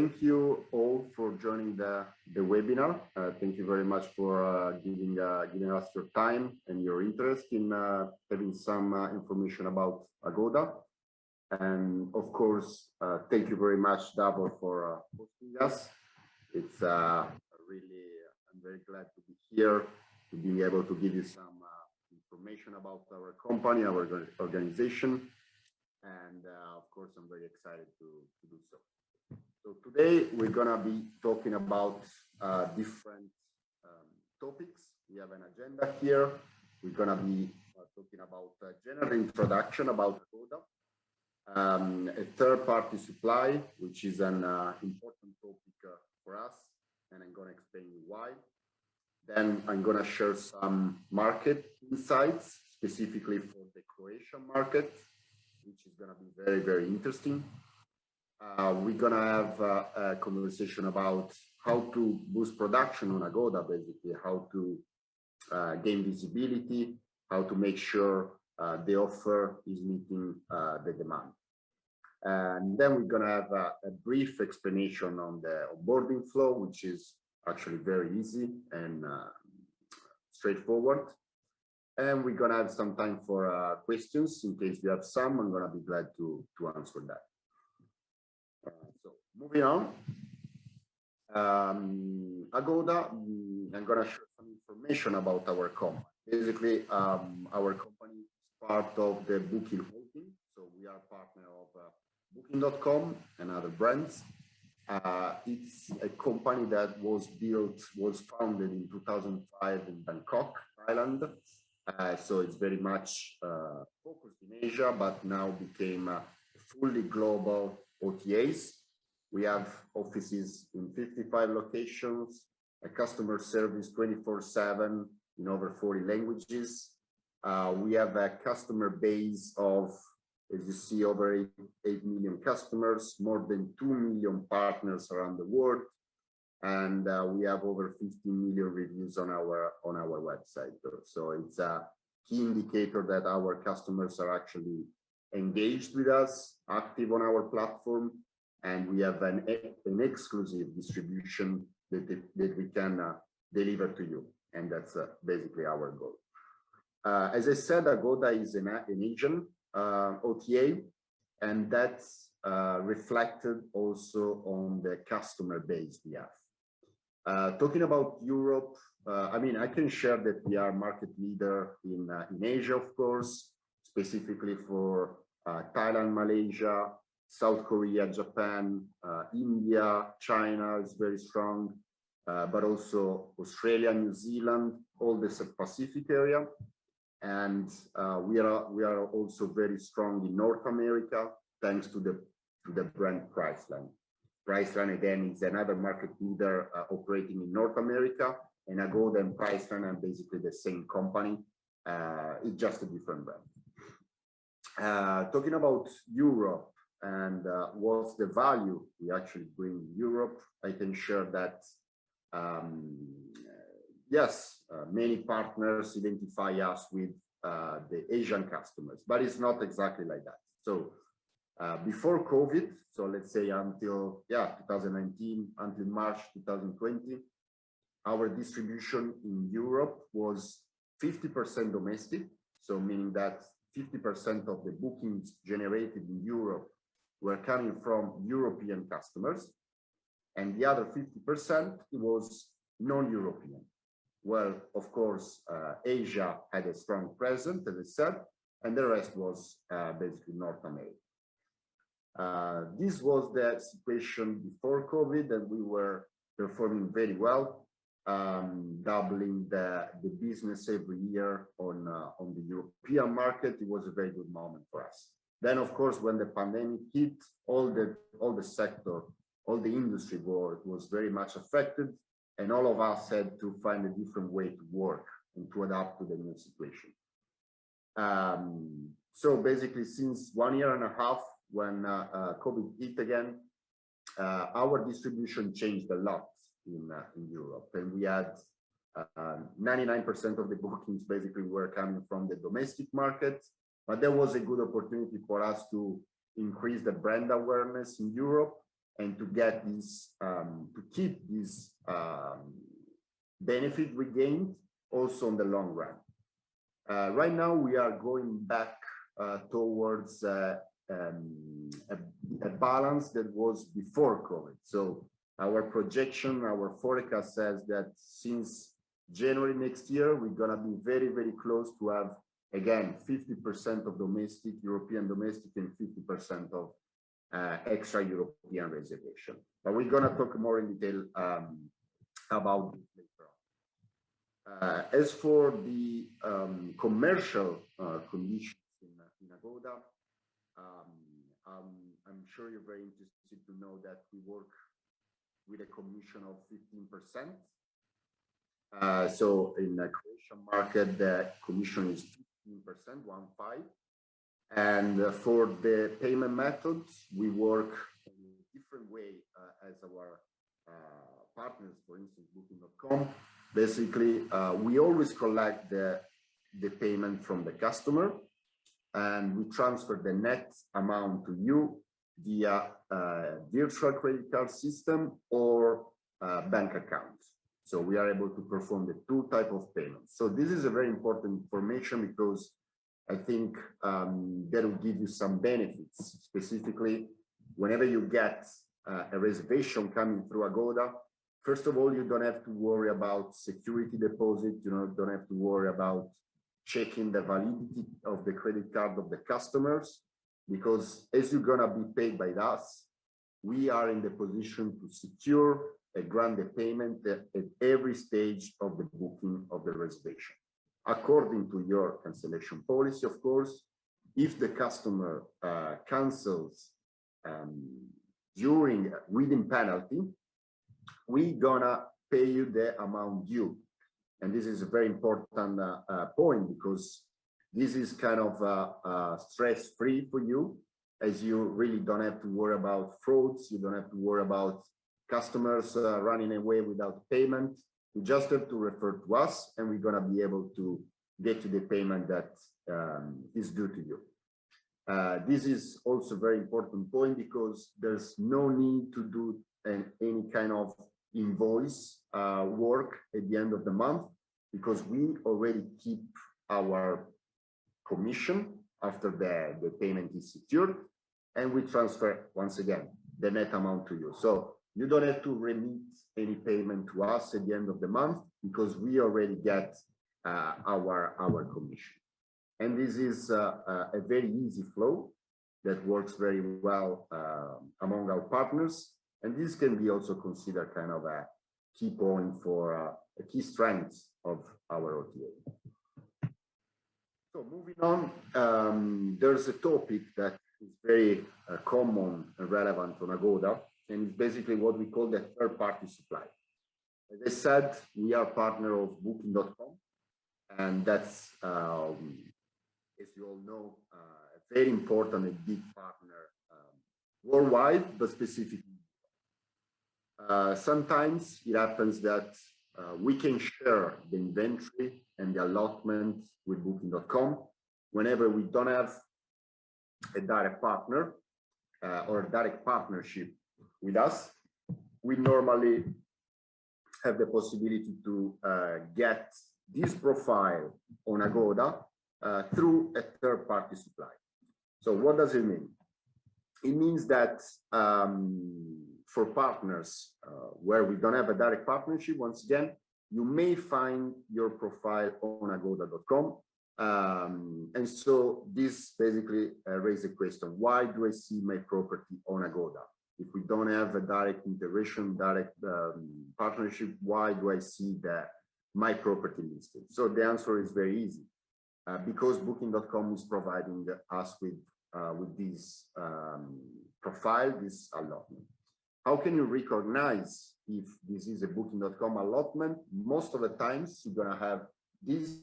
thank you all for joining the webinar. Thank you very much for giving us your time and your interest in having some information about Agoda. And of course, thank you very much, Davor, for hosting us. It's really, I'm very glad to be here, to be able to give you some information about our company, our organization. And of course, I'm very excited to do so. So today we're gonna be talking about different topics. We have an agenda here. We're gonna be talking about a general introduction about Agoda, a third-party supply, which is an important topic for us, and I'm gonna explain you why. Then I'm gonna share some market insights, specifically for the Croatian market, which is gonna be very, very interesting. We're gonna have a conversation about how to boost production on Agoda, basically how to gain visibility, how to make sure the offer is meeting the demand. And then we're gonna have a brief explanation on the onboarding flow, which is actually very easy and straightforward. And we're gonna have some time for questions in case you have some. I'm gonna be glad to answer that. So moving on, Agoda, I'm gonna share some information about our company. Basically, our company is part of the Booking Holding, so we are a partner of Booking.com and other brands. It's a company that was founded in 2005 in Bangkok, Thailand. So it's very much focused in Asia, but now became fully global OTAs. We have offices in 55 locations, a customer service 24/7 in over 40 languages. We have a customer base of, as you see, over 8 million customers, more than 2 million partners around the world. And we have over 15 million reviews on our website. So it's a key indicator that our customers are actually engaged with us, active on our platform, and we have an exclusive distribution that we can deliver to you. And that's basically our goal. As I said, Agoda is an Asian OTA, and that's reflected also on the customer base we have. Talking about Europe, I mean, I can share that we are market leader in Asia, of course, specifically for Thailand, Malaysia, South Korea, Japan, India, China is very strong, but also Australia, New Zealand, all the Pacific area. And we are also very strong in North America, thanks to the brand Priceline. Priceline, again, is another market leader operating in North America, and Agoda and Priceline are basically the same company. It's just a different brand. Talking about Europe and what's the value we actually bring in Europe, I can share that, yes, many partners identify us with the Asian customers, but it's not exactly like that. So before COVID, so let's say until 2019, until March 2020, our distribution in Europe was 50% domestic. So meaning that 50% of the bookings generated in Europe were coming from European customers, and the other 50% was non-European. Well, of course, Asia had a strong presence, as I said, and the rest was basically North America. This was the situation before COVID, and we were performing very well, doubling the business every year on the European market. It was a very good moment for us. Then, of course, when the pandemic hit, all the sector, all the industry was very much affected, and all of us had to find a different way to work and to adapt to the new situation. So basically, since 1.5 years, when COVID hit again, our distribution changed a lot in Europe, and we had 99% of the bookings basically were coming from the domestic market, but there was a good opportunity for us to increase the brand awareness in Europe and to get this, to keep this benefit we gained also in the long run. Right now, we are going back towards a balance that was before COVID. So our projection, our forecast says that since January next year, we're going to be very, very close to have, again, 50% of domestic, European domestic, and 50% of extra European reservation. But we're going to talk more in detail about this later on. As for the commercial conditions in Agoda, I'm sure you're very interested to know that we work with a commission of 15%. So in the Croatian market, the commission is 15%, 1.5. And for the payment methods, we work in a different way as our partners, for instance, Booking.com. Basically, we always collect the payment from the customer, and we transfer the net amount to you via virtual credit card system or bank account. So we are able to perform the two types of payments. So this is a very important information because I think that will give you some benefits. Specifically, whenever you get a reservation coming through Agoda, first of all, you don't have to worry about security deposit. You don't have to worry about checking the validity of the credit card of the customers, because as you're gonna be paid by us, we are in the position to secure and grant the payment at every stage of the booking of the reservation. According to your cancellation policy, of course, if the customer cancels within penalty, we're gonna pay you the amount due. And this is a very important point, because this is kind of stress-free for you, as you really don't have to worry about frauds. You don't have to worry about customers running away without payment. You just have to refer to us, and we're gonna be able to get you the payment that is due to you. This is also a very important point, because there's no need to do any kind of invoice work at the end of the month, because we already keep our commission after the payment is secured, and we transfer once again the net amount to you. So you don't have to remit any payment to us at the end of the month, because we already get our commission. And this is a very easy flow that works very well among our partners. And this can be also considered kind of a key point for a key strength of our OTA. So moving on, there's a topic that is very common and relevant on Agoda, and it's basically what we call the third-party supply. As I said, we are partner of Booking.com, and that's, as you all know, a very important and big partner worldwide, but specifically. Sometimes it happens that we can share the inventory and the allotment with Booking.com whenever we don't have a direct partner or a direct partnership with us. We normally have the possibility to get this profile on Agoda through a third-party supply. So what does it mean? It means that for partners where we don't have a direct partnership, once again, you may find your profile on agoda.com. And so this basically raises a question: why do I see my property on Agoda? If we don't have a direct integration, direct partnership, why do I see my property listed? So the answer is very easy. Because Booking.com is providing us with this profile, this allotment. How can you recognize if this is a Booking.com allotment? Most of the times you're gonna have this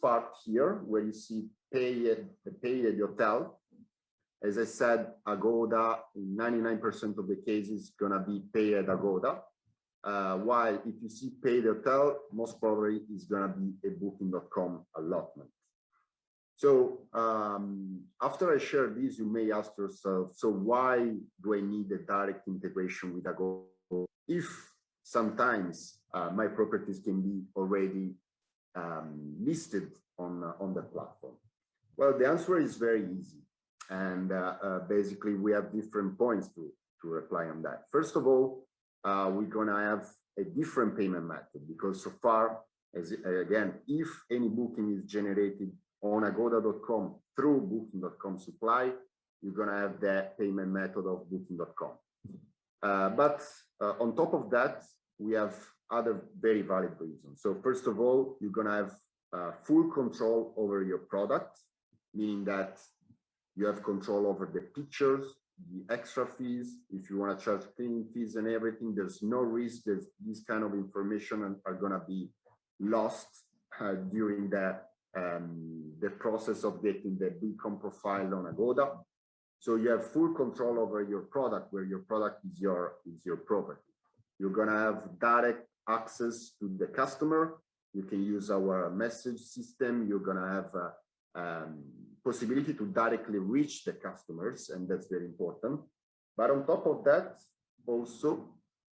part here where you see pay at the hotel. As I said, Agoda, in 99% of the cases, is gonna be pay at Agoda. While if you see pay the hotel, most probably is gonna be a Booking.com allotment. So after I share this, you may ask yourself, so why do I need a direct integration with Agoda if sometimes my properties can be already listed on the platform? Well, the answer is very easy. And basically, we have different points to reply on that. First of all, we're going to have a different payment method because so far, again, if any booking is generated on agoda.com through booking.com supply, you're going to have that payment method of booking.com. But on top of that, we have other very valid reasons. So first of all, you're going to have full control over your product, meaning that you have control over the pictures, the extra fees. If you want to charge cleaning fees and everything, there's no risk that this kind of information are going to be lost during the process of getting the beacon profile on Agoda. So you have full control over your product, where your product is your property. You're going to have direct access to the customer. You can use our message system. You're going to have possibility to directly reach the customers, and that's very important. But on top of that, also,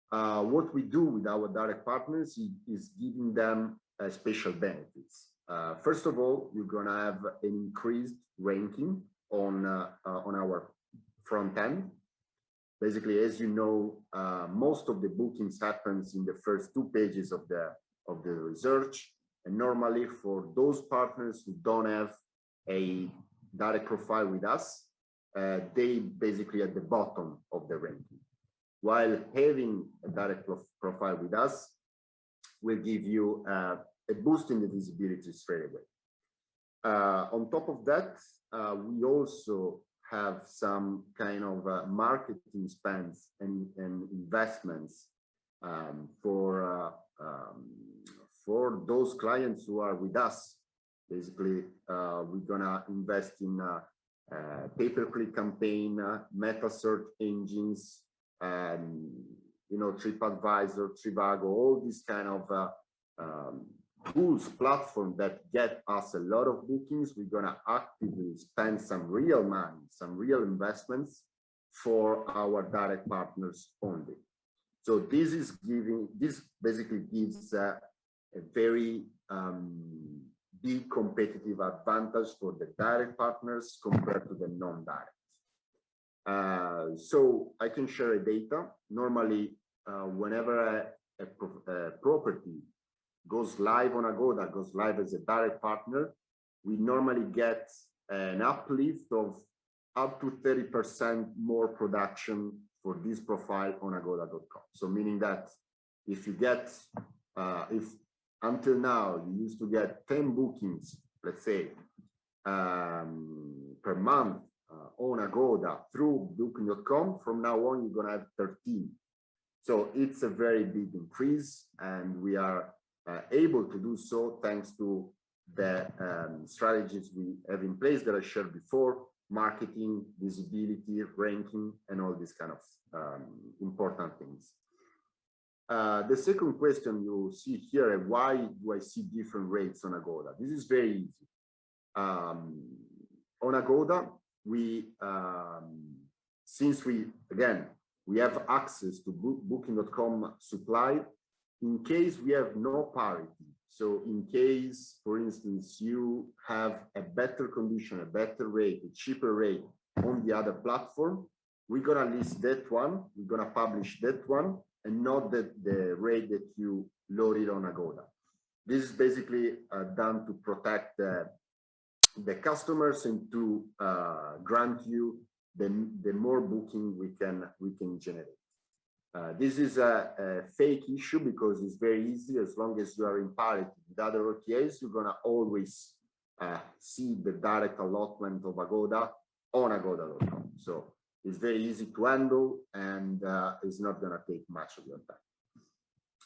what we do with our direct partners is giving them special benefits. First of all, you're going to have an increased ranking on our front end. Basically, as you know, most of the bookings happens in the first 2 pages of the research, and normally for those partners who don't have a direct profile with us, they basically at the bottom of the ranking. While having a direct profile with us will give you a boost in the visibility straight away. On top of that, we also have some kind of marketing spends and investments for those clients who are with us. Basically, we're gonna invest in pay-per-click campaign, meta search engines, TripAdvisor, Trivago, all these kind of tools, platform that get us a lot of bookings. We're gonna actively spend some real money, some real investments for our direct partners only. So this basically gives a very big competitive advantage for the direct partners compared to the non-direct. So I can share a data. Normally, whenever a property goes live on Agoda, goes live as a direct partner, we normally get an uplift of up to 30% more production for this profile on agoda.com. So meaning that if you get, if until now you used to get 10 bookings, let's say, per month on Agoda through booking.com, from now on you're gonna have 13. So it's a very big increase, and we are able to do so thanks to the strategies we have in place that I shared before: marketing, visibility, ranking, and all these kind of important things. The second question you see here, why do I see different rates on Agoda? This is very easy. On Agoda, since we have access to booking.com supply, in case we have no parity. So in case, for instance, you have a better condition, a better rate, a cheaper rate on the other platform, we're gonna list that one, we're gonna publish that one, and not the rate that you loaded on Agoda. This is basically done to protect the customers and to grant you the more booking we can generate. This is a fake issue because it's very easy. As long as you are in parity with other OTAs, you're gonna always see the direct allotment of Agoda on agoda.com. So it's very easy to handle, and it's not gonna take much of your time.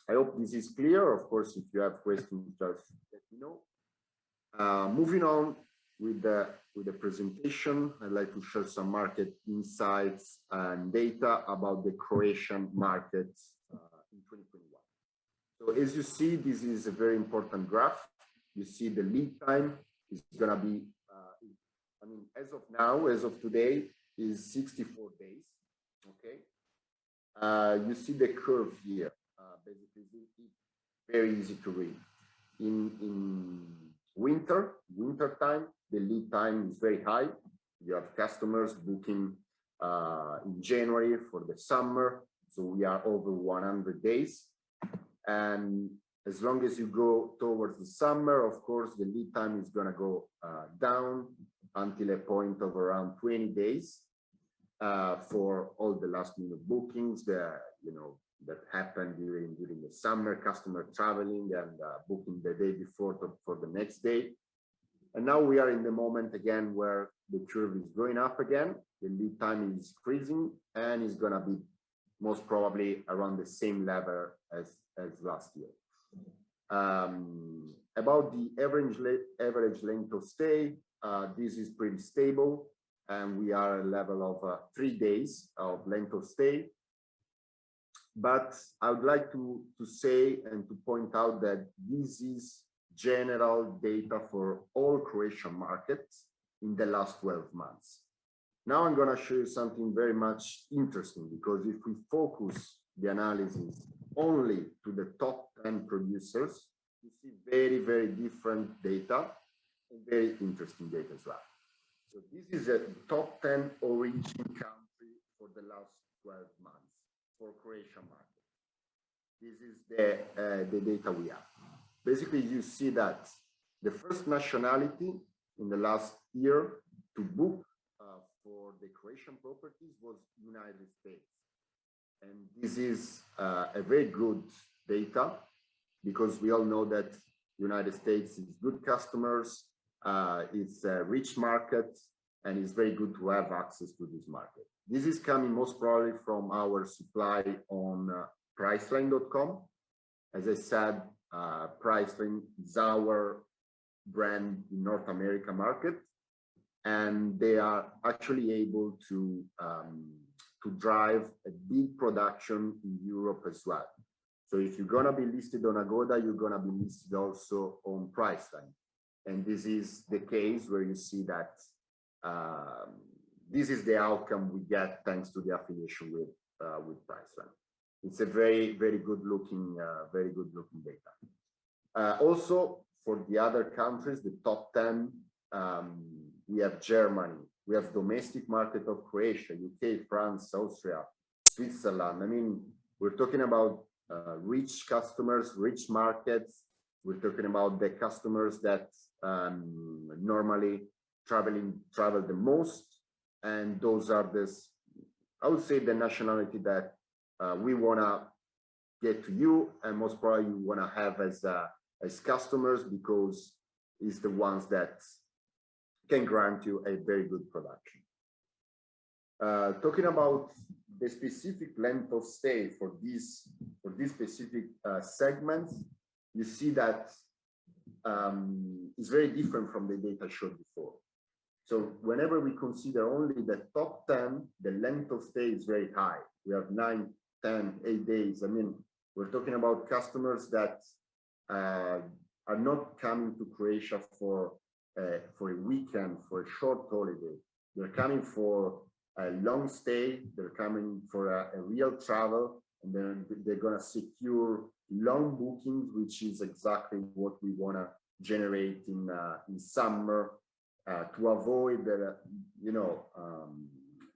I hope this is clear. Of course, if you have questions, just let me know. Moving on with the presentation, I'd like to share some market insights and data about the Croatian market in 2021. So as you see, this is a very important graph. You see the lead time is going to be I mean, as of now, as of today, is 64 days. Okay. You see the curve here. Basically, it's very easy to read. In winter time, the lead time is very high. You have customers booking in January for the summer, so we are over 100 days. And as long as you go towards the summer, of course, the lead time is going to go down until a point of around 20 days for all the last minute bookings that happen during the summer, customer traveling and booking the day before for the next day. And now we are in the moment again where the curve is going up again, the lead time is increasing, and is going to be most probably around the same level as last year. About the average length of stay, this is pretty stable, and we are at a level of 3 days of length of stay. But I would like to say and to point out that this is general data for all Croatian markets in the last 12 months. Now I'm going to show you something very much interesting, because if we focus the analysis only to the top 10 producers, you see very, very different data and very interesting data as well. So this is a top 10 origin country for the last 12 months for Croatian market. This is the data we have. Basically, you see that the first nationality in the last year to book for the Croatian properties was United States. And this is a very good data, because we all know that United States is good customers, it's a rich market, and it's very good to have access to this market. This is coming most probably from our supply on Priceline.com. As I said, Priceline is our brand in North America market, and they are actually able to drive a big production in Europe as well. So if you're gonna be listed on Agoda, you're gonna be listed also on Priceline, and this is the case where you see that this is the outcome we get thanks to the affiliation with Priceline. It's a very, very good looking data. Also, for the other countries, the top 10, we have Germany, we have domestic market of Croatia, UK, France, Austria, Switzerland. I mean, we're talking about rich customers, rich markets. We're talking about the customers that normally travel the most, and those are this, I would say, the nationality that we wanna get to you, and most probably you wanna have as customers, because it's the ones that can grant you a very good production. Talking about the specific length of stay for these specific segments, you see that it's very different from the data I showed before. So whenever we consider only the top 10, the length of stay is very high. We have 9, 10, 8 days. I mean, we're talking about customers that are not coming to Croatia for a weekend, for a short holiday. They're coming for a long stay. They're coming for a real travel, and then they're gonna secure long bookings, which is exactly what we wanna generate in summer, to avoid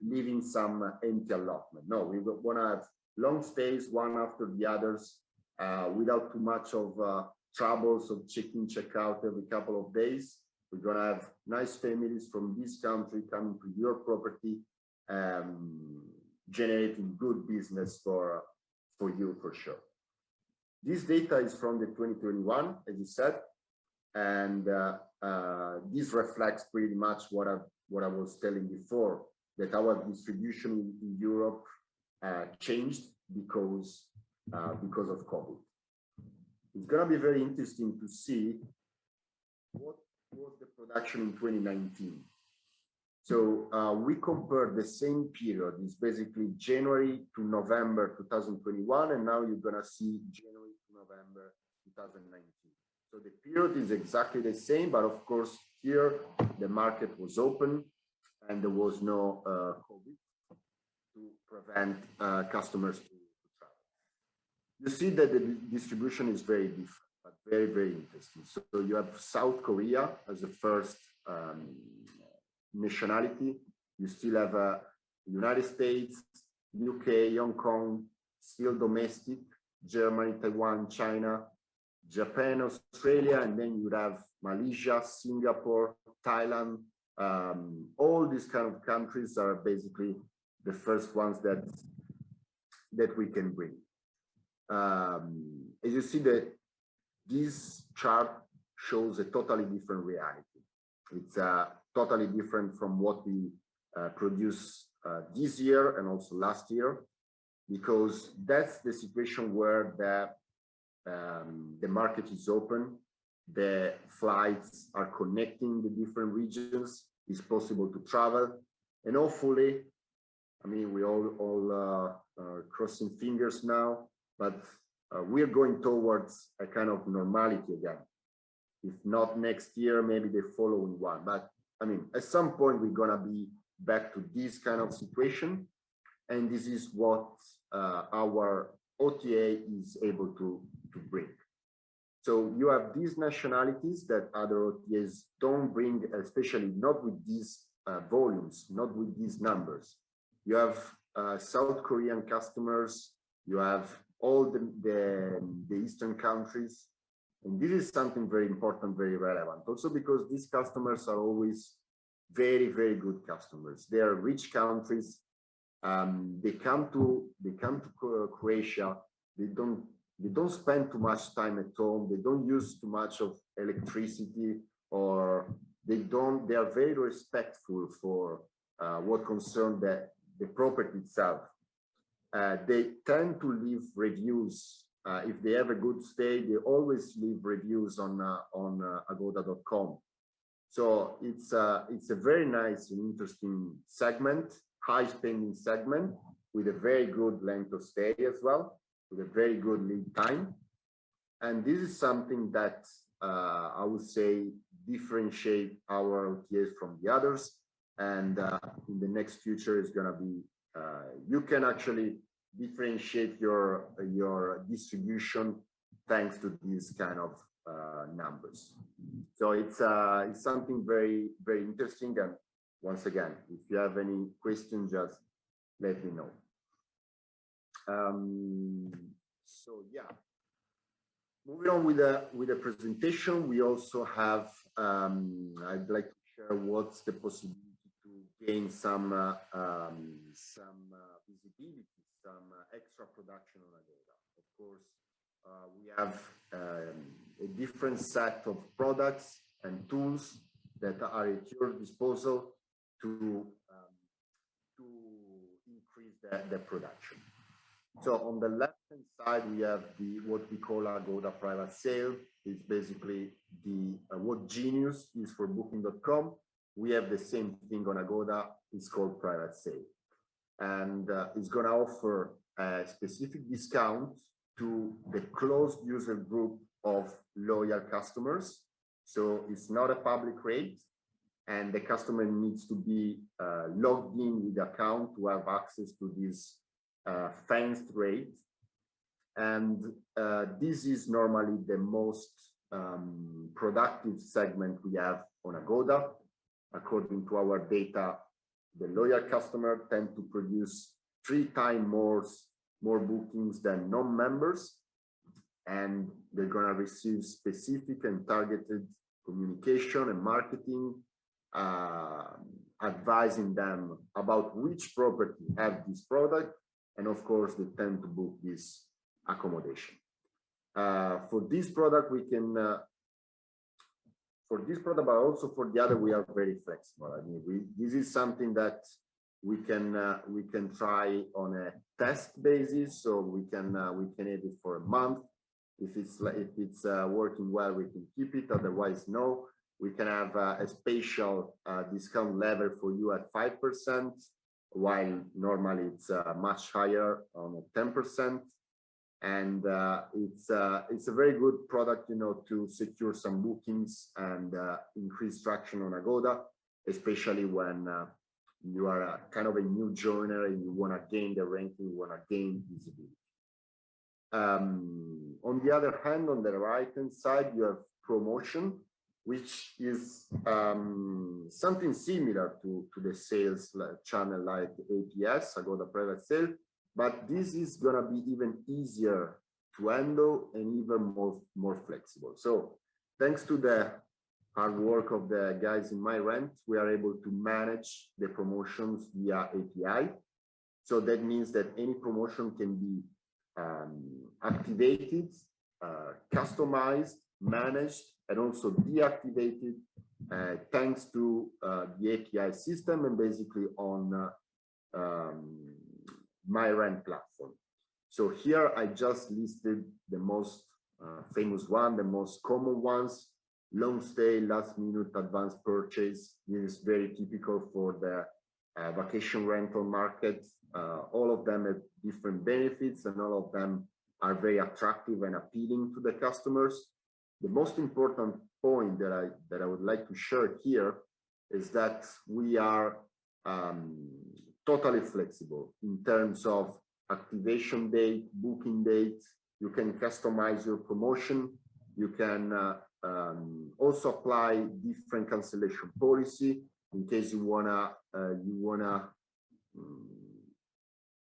leaving some empty allotment. No, we want to have long stays, one after the others, without too much of troubles of check-in, check-out every couple of days. We're going to have nice families from this country coming to your property, generating good business for you, for sure. This data is from the 2021, as you said, and this reflects pretty much what I was telling before, that our distribution in Europe changed because of COVID. It's going to be very interesting to see what was the production in 2019. So we compared the same period. It's basically January to November 2021, and now you're going to see January to November 2019. So the period is exactly the same, but of course, year, the market was open and there was no COVID to prevent customers to travel. You see that the distribution is very different, but very, very interesting. So you have South Korea as the first nationality. You still have United States, UK, Hong Kong, still domestic, Germany, Taiwan, China, Japan, Australia, and then you have Malaysia, Singapore, Thailand. All these kind of countries are basically the first ones that we can bring. As you see, that this chart shows a totally different reality. It's totally different from what we produced this year and also last year, because that's the situation where the market is open, the flights are connecting the different regions, it's possible to travel, and hopefully, I mean, we all are crossing fingers now, but we're going towards a kind of normality again. If not next year, maybe the following one. But I mean, at some point, we're gonna be back to this kind of situation, and this is what our OTA is able to bring. So you have these nationalities that other OTAs don't bring, especially not with these volumes, not with these numbers. You have South Korean customers, you have all the Eastern countries, and this is something very important, very relevant. Also because these customers are always very, very good customers. They are rich countries. They come to Croatia. They don't spend too much time at home. They don't use too much of electricity, or they are very respectful for what concerns the property itself. They tend to leave reviews. If they have a good stay, they always leave reviews on agoda.com. So it's a very nice and interesting segment, high spending segment with a very good length of stay as well, with a very good lead time. And this is something that I would say differentiate our OTAs from the others. And in the next future is going to be, you can actually differentiate your distribution thanks to these kind of numbers. So it's something very, very interesting. And once again, if you have any questions, just let me know. So yeah, moving on with the presentation, we also have, I'd like to share what's the possibility to gain some visibility, some extra production on Agoda. Of course, we have a different set of products and tools that are at your disposal to increase the production. So on the left-hand side, we have what we call Agoda Private Sale. It's basically what Genius is for Booking.com. We have the same thing on Agoda. It's called Private Sale. And it's going to offer a specific discount to the closed user group of loyal customers. So it's not a public rate, and the customer needs to be logged in with the account to have access to this fenced rate. And this is normally the most productive segment we have on Agoda. According to our data, the loyal customer tend to produce 3 times more bookings than non-members, and they're going to receive specific and targeted communication and marketing, advising them about which property have this product, and of course they tend to book this accommodation. For this product, we can for this product, but also for the other, we are very flexible. I mean, this is something that we can try on a test basis. So we can have it for a month. If it's working well, we can keep it. Otherwise, no. We can have a special discount level for you at 5%, while normally it's much higher on 10%. and it's a very good product, you know, to secure some bookings and increase traction on Agoda, especially when you are kind of a new joiner and you want to gain the ranking, you want to gain visibility. On the other hand, on the right hand side, you have promotion, which is something similar to the sales channel like APS, Agoda Private Sale, but this is going to be even easier to handle and even more flexible. So thanks to the hard work of the guys in MyRent, we are able to manage the promotions via API. So that means that any promotion can be activated, customized, managed, and also deactivated thanks to the API system and basically on MyRent platform. So here I just listed the most famous one, the most common ones: long stay, last minute, advanced purchase. This is very typical for the vacation rental market. All of them have different benefits and all of them are very attractive and appealing to the customers. The most important point that I would like to share here is that we are totally flexible in terms of activation date, booking date. You can customize your promotion. You can also apply different cancellation policy in case you wanna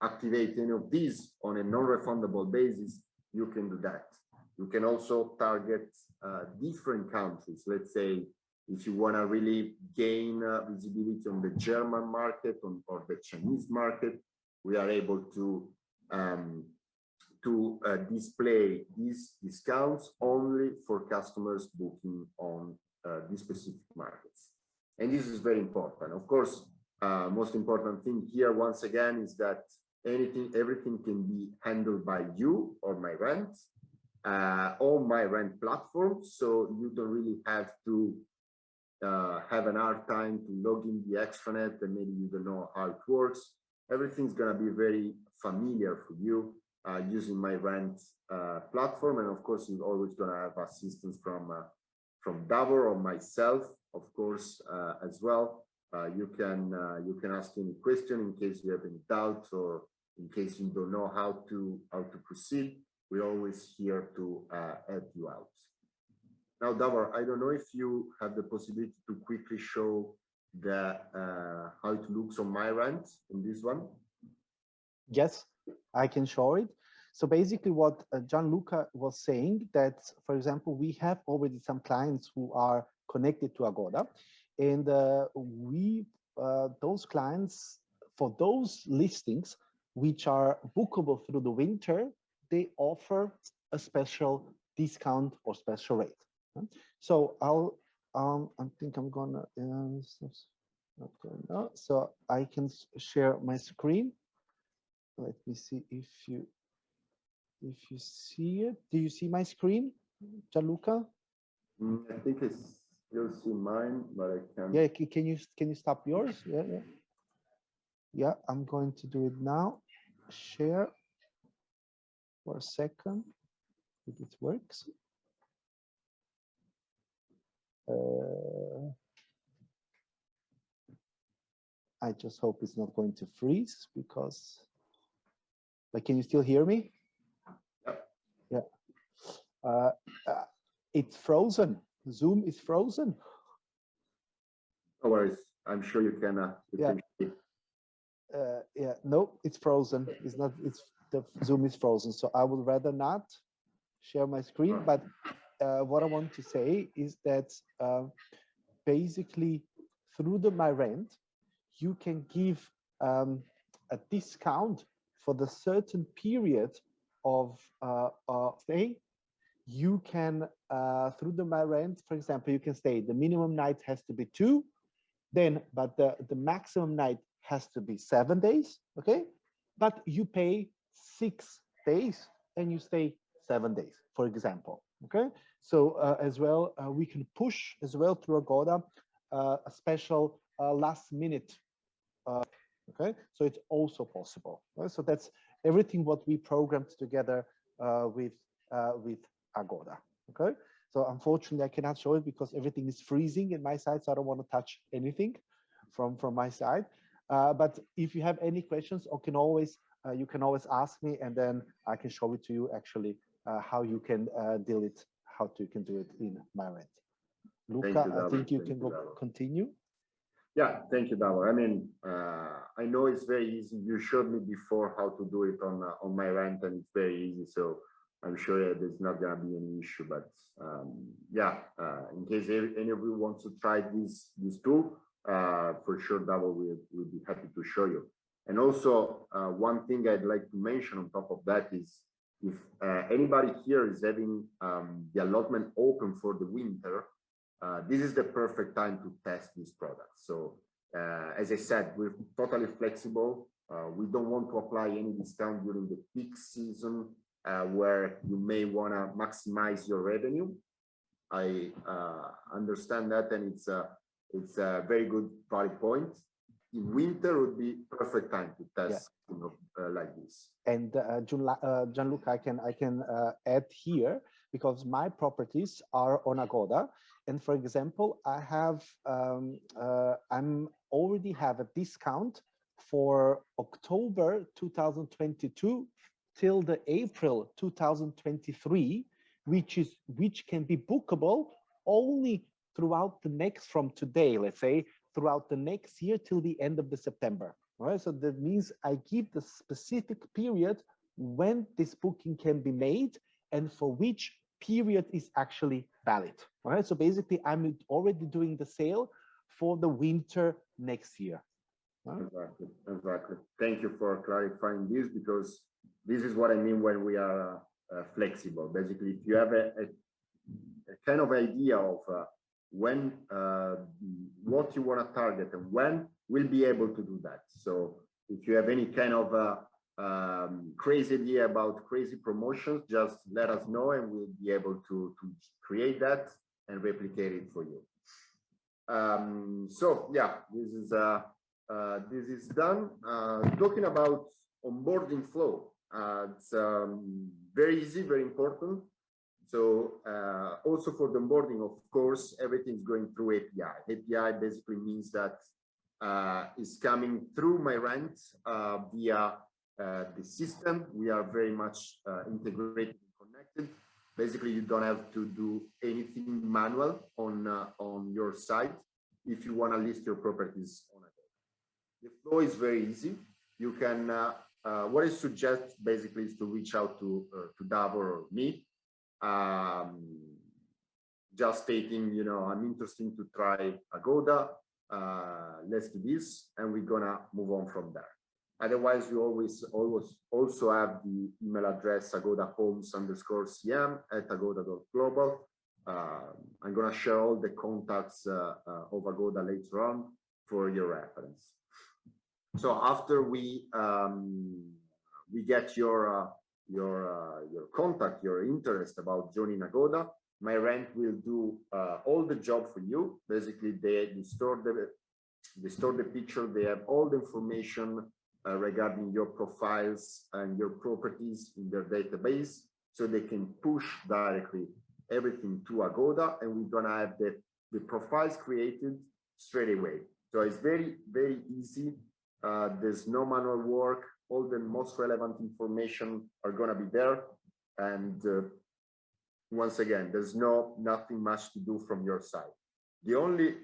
activate any of these on a non-refundable basis. You can do that. You can also target different countries. Let's say if you want to really gain visibility on the German market or the Chinese market, we are able to display these discounts only for customers booking on these specific markets. And this is very important. Of course, most important thing here, once again, is that everything can be handled by you or MyRent on MyRent platform. So you don't really have to have an hard time to log in the extranet and maybe you don't know how it works. Everything's going to be very familiar for you using MyRent platform. And of course, you're always going to have assistance from Davor or myself, of course, as well. You can ask any question in case you have any doubts or in case you don't know how to proceed. We're always here to help you out. Now, Davor, I don't know if you have the possibility to quickly show the how it looks on MyRent in this one. Yes, I can show it. So basically what Gianluca was saying, that, for example, we have already some clients who are connected to Agoda, and those clients, for those listings which are bookable through the winter, they offer a special discount or special rate. So I think I'm gonna so I can share my screen. Let me see if you see it. Do you see my screen, Gianluca? I think I still see mine, but I can't. Yeah, can you stop yours? Yeah, I'm going to do it now. Share for a second if it works. I just hope it's not going to freeze because, like, can you still hear me? Yeah. It's frozen. Zoom is frozen. No worries. I'm sure you can. Yeah. No, it's frozen. It's not. It's the Zoom is frozen. So I would rather not share my screen. But what I want to say is that basically through the MyRent, you can give a discount for the certain period of stay. You can through the MyRent, for example, you can stay. The minimum night has to be 2, but the maximum night has to be 7 days. Okay, but you pay 6 days and you stay 7 days, for example. Okay, so as well, we can push as well through Agoda a special last minute. Okay, so it's also possible. Right? So that's everything what we programmed together with Agoda. Okay, so unfortunately I cannot show it because everything is freezing in my side, so I don't want to touch anything from my side. But if you have any questions, or you can always ask me, and then I can show it to you actually how you can how you can do it in MyRent. Luca, I think you can continue. Yeah, thank you, Davor. I mean, I know it's very easy. You showed me before how to do it on MyRent, and it's very easy. So I'm sure there's not gonna be any issue. But yeah, in case any of you wants to try this tool, for sure, Davor will be happy to show you. And also, one thing I'd like to mention on top of that is, if anybody here is having the allotment open for the winter, this is the perfect time to test this product. So as I said, we're totally flexible. We don't want to apply any discount during the peak season where you may want to maximize your revenue. I understand that, and it's a very good valid point. In winter would be perfect time to test, like this. And Gianluca, I can add here, because my properties are on Agoda, and for example, I'm already have a discount for October 2022 till the April 2023, which can be bookable only throughout the next, from today, let's say, throughout the next year till the end of the September. All right, so that means I give the specific period when this booking can be made and for which period is actually valid. All right, so basically I'm already doing the sale for the winter next year. Right? Exactly. Thank you for clarifying this, because this is what I mean when we are flexible. Basically, if you have a kind of idea of when what you want to target and when, we'll be able to do that. So if you have any kind of crazy idea about crazy promotions, just let us know and we'll be able to create that and replicate it for you. So yeah, this is done. Talking about onboarding flow, it's very easy, very important. So also for the onboarding, of course, everything's going through API. API basically means that it's coming through MyRent via the system. We are very much integrated and connected. Basically, you don't have to do anything manual on your site if you want to list your properties on it. The flow is very easy. You can, what I suggest basically is to reach out to Davor or me, just stating, you know, I'm interested to try Agoda, let's do this, and we're gonna move on from there. Otherwise, you always also have the email address agodahomes_cm@agoda.global. I'm gonna share all the contacts of Agoda later on for your reference. So after we get your contact, your interest about joining Agoda, MyRent will do all the job for you. Basically, they store the picture. They have all the information regarding your profiles and your properties in their database, so they can push directly everything to Agoda, and we're gonna have the profiles created straight away. So it's very, very easy. There's no manual work. All the most relevant information are gonna be there, and once again, there's nothing much to do from your side. The only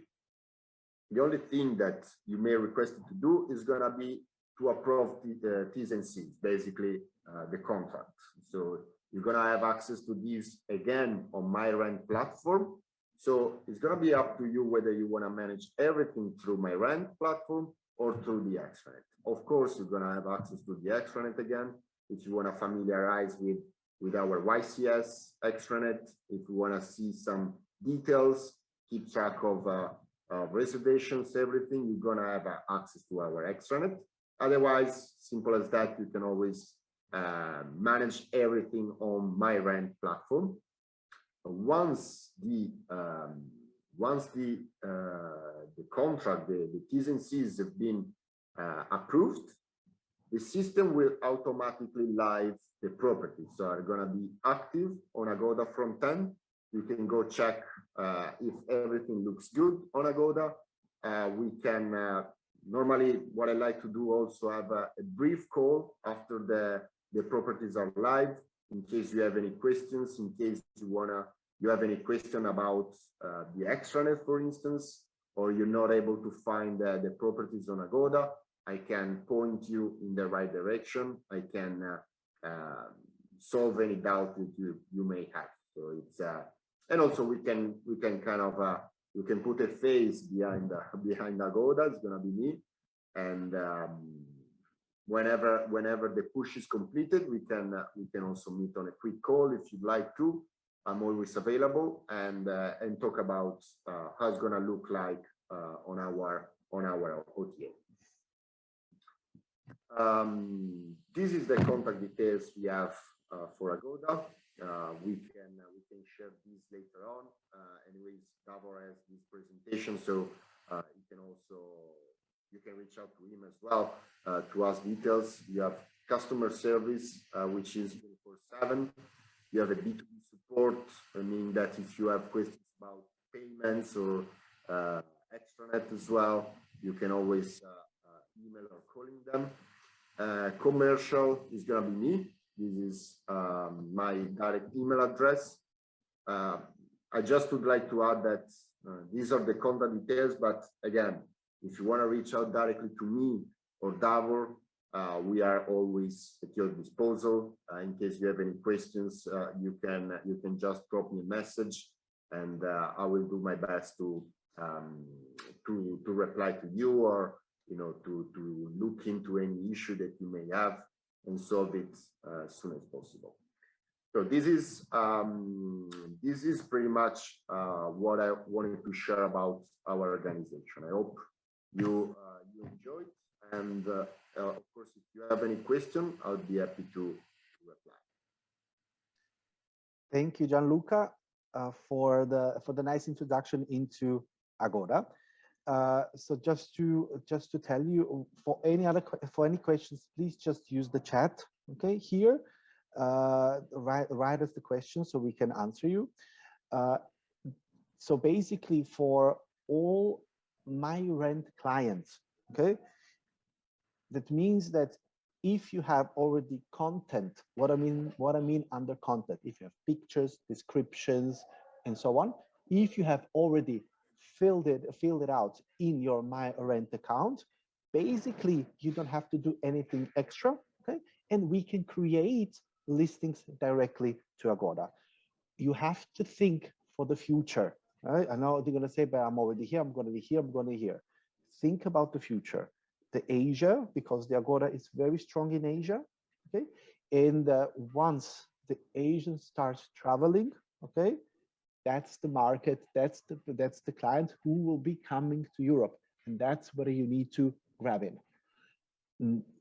thing that you may request to do is gonna be to approve the T's and C's, basically the contract. So you're gonna have access to these again on MyRent platform. So it's gonna be up to you whether you wanna manage everything through MyRent platform or through the extranet. Of course, you're gonna have access to the extranet again if you wanna familiarize with our YCS extranet. If you wanna see some details, keep track of reservations, everything, you're gonna have access to our extranet. Otherwise, simple as that, you can always manage everything on MyRent platform. Once the contract, the T's and C's have been approved, the system will automatically live the property. So are going to be active on Agoda front end. You can go check if everything looks good on Agoda. We can normally, what I like to do also have a brief call after the properties are live, in case you have any questions, in case you have any question about the extranet, for instance, or you're not able to find the properties on Agoda. I can point you in the right direction. I can solve any doubt that you may have. So it's and also we can kind of you can put a face behind Agoda. It's gonna be me, and whenever the push is completed, we can also meet on a quick call if you'd like to. I'm always available, and talk about how it's gonna look like on our OTA. This is the contact details we have for Agoda. We can share these later on. Anyways, Davor has this presentation, so you can reach out to him as well to ask details. You have customer service, which is 24/7. You have a B2B support. I mean that if you have questions about payments or extranet as well, you can always email or calling them. Commercial is gonna be me. This is my direct email address. I just would like to add that these are the contact details, but again, if you want to reach out directly to me or Davor, we are always at your disposal. In case you have any questions, you can just drop me a message, and I will do my best to reply to you, or to look into any issue that you may have and solve it as soon as possible. So this is pretty much what I wanted to share about our organization. I hope you enjoyed, and of course, if you have any question, I'll be happy to reply. Thank you, Gianluca, for the nice introduction into Agoda. So just to tell you, for any questions, please just use the chat. Okay, here, write us the question so we can answer you. So basically, for all MyRent clients, okay, that means that if you have already content, what I mean under content, if you have pictures, descriptions, and so on, if you have already filled it out in your MyRent account, basically you don't have to do anything extra, okay? And we can create listings directly to Agoda. You have to think for the future, right? I know they're gonna say, but I'm already here, I'm gonna be here, I'm gonna be here. Think about the future. The Asia, because the Agoda is very strong in Asia, okay? And once the Asian starts traveling, okay, that's the market, that's the client who will be coming to Europe, and that's where you need to grab in.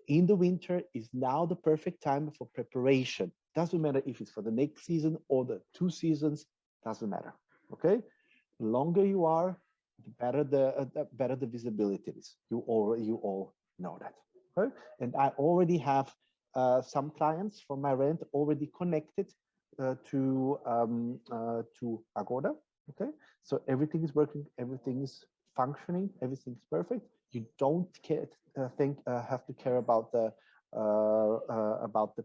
In the winter is now the perfect time for preparation. Doesn't matter if it's for the next season or the 2 seasons, doesn't matter. Okay, the longer you are, the better the visibility is. You all know that. Okay, and I already have some clients from MyRent already connected to Agoda. Okay, so everything is working, everything is functioning, everything's perfect. You don't have to care about the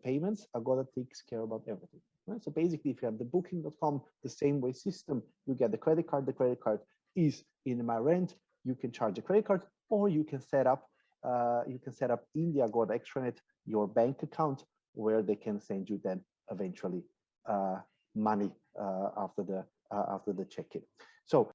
payments. Agoda takes care about everything. Right? So basically, if you have the Booking.com, the same way system, you get the credit card. The credit card is in MyRent. You can charge a credit card, or you can set up in the Agoda extranet your bank account, where they can send you then eventually money after the check-in. So